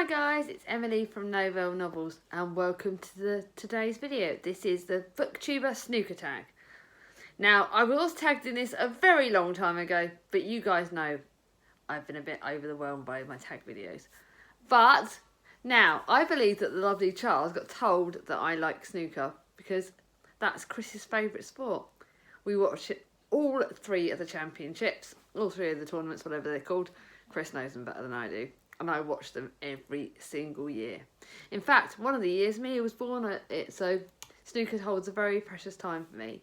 Hi guys, it's Emily from Novell Novels and welcome to today's video. This is the Booktuber Snooker Tag. Now, I was tagged in this a very long time ago, but you guys know I've been a bit overwhelmed by my tag videos. But now, I believe that the lovely Charles got told that I like snooker because that's Chris's favourite sport. We watch all three of the championships, all three of the tournaments, whatever they're called. Chris knows them better than I do. And I watch them every single year. In fact, one of the years Mia was born at it, so snooker holds a very precious time for me.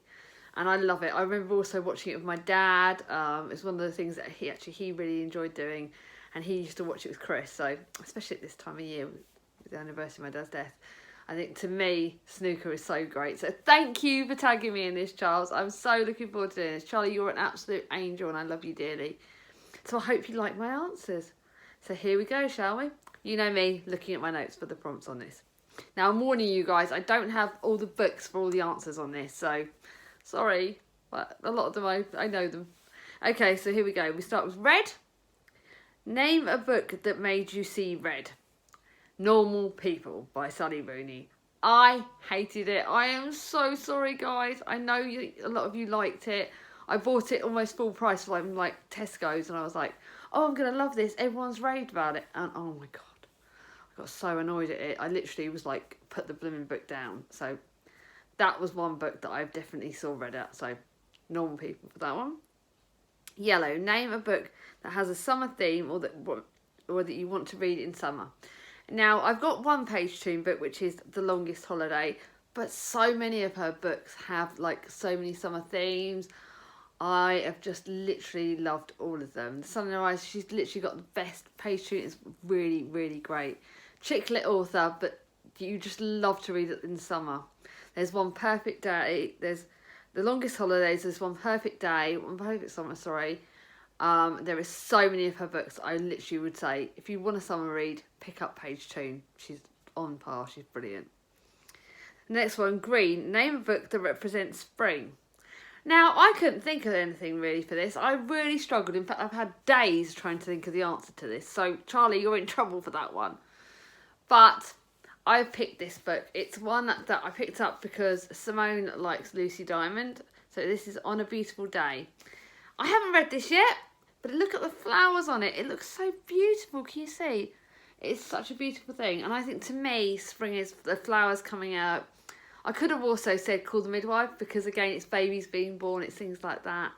And I love it. I remember also watching it with my dad. It's one of the things that he really enjoyed doing. And he used to watch it with Chris. So, especially at this time of year, with the anniversary of my dad's death. I think to me, snooker is so great. So thank you for tagging me in this, Charles. I'm so looking forward to doing this. Charlie, you're an absolute angel and I love you dearly. So I hope you like my answers. So here we go, shall we? You know me, looking at my notes for the prompts on this. Now, I'm warning you guys, I don't have all the books for all the answers on this, so sorry, but a lot of them, I know them. Okay, so here we go. We start with red. Name a book that made you see red. Normal People by Sally Rooney. I hated it. I am so sorry, guys. I know a lot of you liked it. I bought it almost full price from like Tesco's and I was like, oh, I'm going to love this. Everyone's raved about it. And oh my God, I got so annoyed at it. I literally was like, put the blooming book down. So that was one book that I definitely saw read out. So Normal People for that one. Yellow, name a book that has a summer theme or that you want to read in summer. Now, I've got one page tune book, which is The Longest Holiday, but so many of her books have like so many summer themes. I have just literally loved all of them. The Sun in Her Eyes, she's literally got the best page tune. It's really, really great. Chick lit author, but you just love to read it in summer. There's One Perfect Day. There's The Longest Holidays. There's One Perfect Day. One Perfect Summer, sorry. There is so many of her books. I literally would say, if you want a summer read, pick up Page Tune. She's on par. She's brilliant. The next one, green. Name a book that represents spring. Now, I couldn't think of anything really for this. I really struggled. In fact, I've had days trying to think of the answer to this. So, Charlie, you're in trouble for that one. But I picked this book. It's one that I picked up because Simone likes Lucy Diamond. So this is On a Beautiful Day. I haven't read this yet, but look at the flowers on it. It looks so beautiful. Can you see? It's such a beautiful thing. And I think to me, spring is the flowers coming out. I could have also said Call the Midwife because, again, it's babies being born. It's things like that.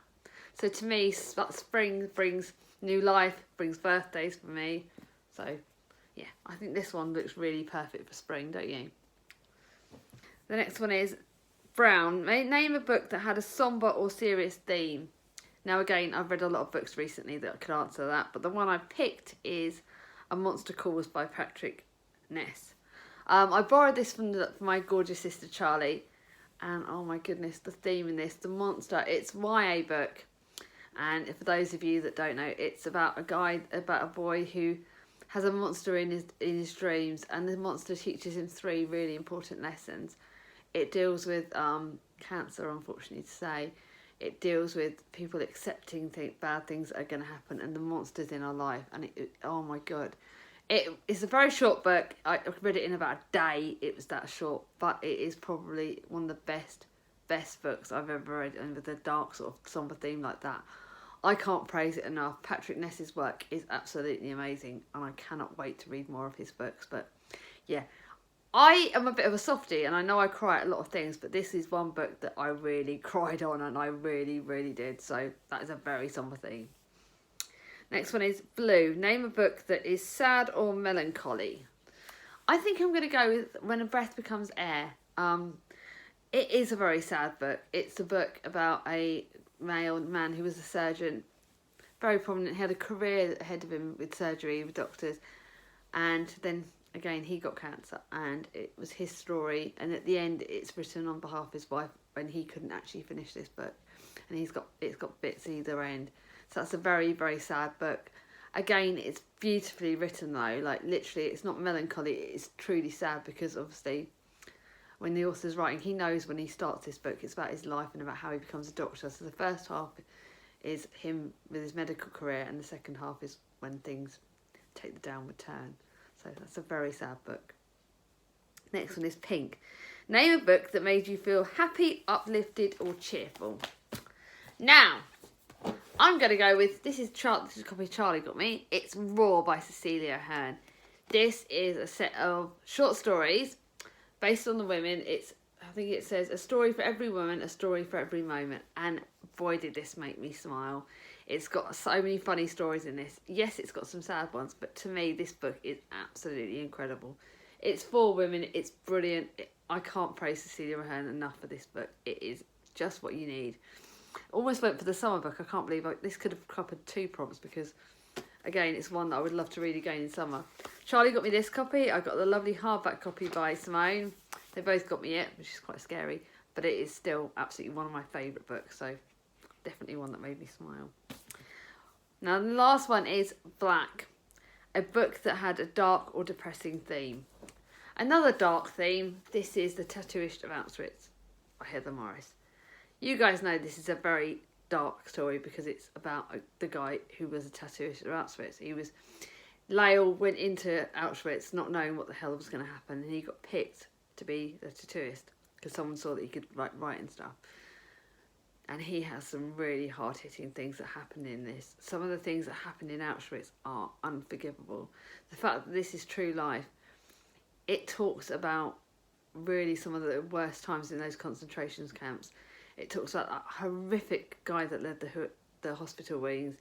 So to me, spring brings new life, brings birthdays for me. So, yeah, I think this one looks really perfect for spring, don't you? The next one is brown. Name a book that had a sombre or serious theme. Now, again, I've read a lot of books recently that could answer that. But the one I picked is A Monster Calls by Patrick Ness. I borrowed this from my gorgeous sister Charlie, and oh my goodness, the theme in this, the monster, it's YA book, and for those of you that don't know, it's about a boy who has a monster in his dreams, and the monster teaches him 3 really important lessons. It deals with cancer, unfortunately to say. It deals with people accepting bad things are going to happen, and the monsters in our life, and oh my God. It's a very short book. I read it in about a day. It was that short, but it is probably one of the best books I've ever read, and with a dark sort of somber theme like that. I can't praise it enough. Patrick Ness's work is absolutely amazing, and I cannot wait to read more of his books. But yeah, I am a bit of a softie, and I know I cry at a lot of things, but this is one book that I really cried on, and I really, really did. So that is a very somber theme. Next one is blue. Name a book that is sad or melancholy. I think I'm going to go with When a Breath Becomes Air. It is a very sad book. It's a book about a man who was a surgeon, very prominent. He had a career ahead of him with surgery, with doctors. And then, again, he got cancer. And it was his story. And at the end, it's written on behalf of his wife when he couldn't actually finish this book. And it's got bits either end. So that's a very, very sad book. Again, it's beautifully written though. Like literally, it's not melancholy. It's truly sad because obviously when the author's writing, he knows when he starts this book, it's about his life and about how he becomes a doctor. So the first half is him with his medical career and the second half is when things take the downward turn. So that's a very sad book. Next one is Pink. Name a book that made you feel happy, uplifted or cheerful. Now, I'm going to go with, this is a copy Charlie got me. It's Raw by Cecilia Ahern. This is a set of short stories based on the women. I think it says a story for every woman, a story for every moment. And boy, did this make me smile. It's got so many funny stories in this. Yes, it's got some sad ones, but to me, this book is absolutely incredible. It's for women. It's brilliant. I can't praise Cecilia Ahern enough for this book. It is just what you need. Almost went for the summer book. I can't believe this could have covered 2 prompts because, again, it's one that I would love to read again in summer. Charlie got me this copy. I got the lovely hardback copy by Simone. They both got me it, which is quite scary, but it is still absolutely one of my favourite books, so definitely one that made me smile. Now, the last one is Black, a book that had a dark or depressing theme. Another dark theme, this is The Tattooist of Auschwitz by Heather Morris. You guys know this is a very dark story because it's about the guy who was a tattooist at Auschwitz. Lael went into Auschwitz not knowing what the hell was going to happen, and he got picked to be the tattooist because someone saw that he could write and stuff. And he has some really hard-hitting things that happen in this. Some of the things that happened in Auschwitz are unforgivable. The fact that this is true life, it talks about really some of the worst times in those concentration camps. It talks about that horrific guy that led the hospital wings.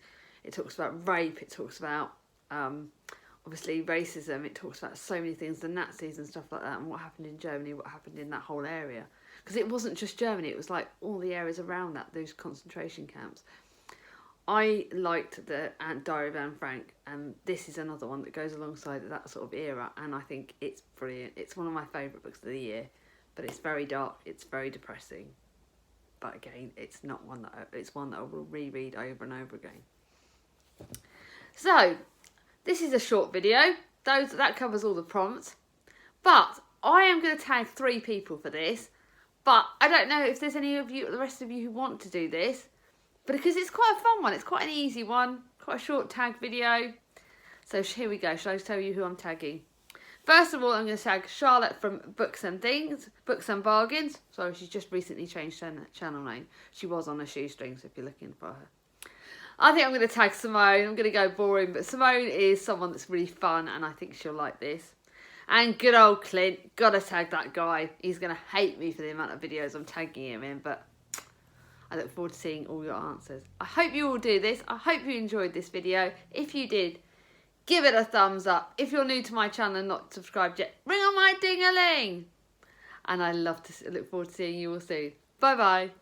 It talks about rape. It talks about, obviously, racism. It talks about so many things, the Nazis and stuff like that, and what happened in Germany, what happened in that whole area. Because it wasn't just Germany, it was like all the areas around those concentration camps. I liked the Diary of Anne Frank, and this is another one that goes alongside that sort of era, and I think it's brilliant. It's one of my favourite books of the year, but it's very dark, it's very depressing. But again, it's one that I will reread over and over again. So, this is a short video. That covers all the prompts. But I am going to tag 3 people for this. But I don't know if there's any of you, the rest of you, who want to do this. But because it's quite a fun one, it's quite an easy one, quite a short tag video. So here we go. Shall I tell you who I'm tagging? First of all, I'm going to tag Charlotte from Books and Bargains. Sorry, she's just recently changed her channel name. She was on a shoestring, so if you're looking for her. I think I'm going to tag Simone. I'm going to go boring, but Simone is someone that's really fun, and I think she'll like this. And good old Clint, gotta tag that guy. He's going to hate me for the amount of videos I'm tagging him in, but I look forward to seeing all your answers. I hope you all do this. I hope you enjoyed this video. If you did, give it a thumbs up. If you're new to my channel and not subscribed yet, ring on my ding-a-ling. And I look forward to seeing you all soon. Bye-bye.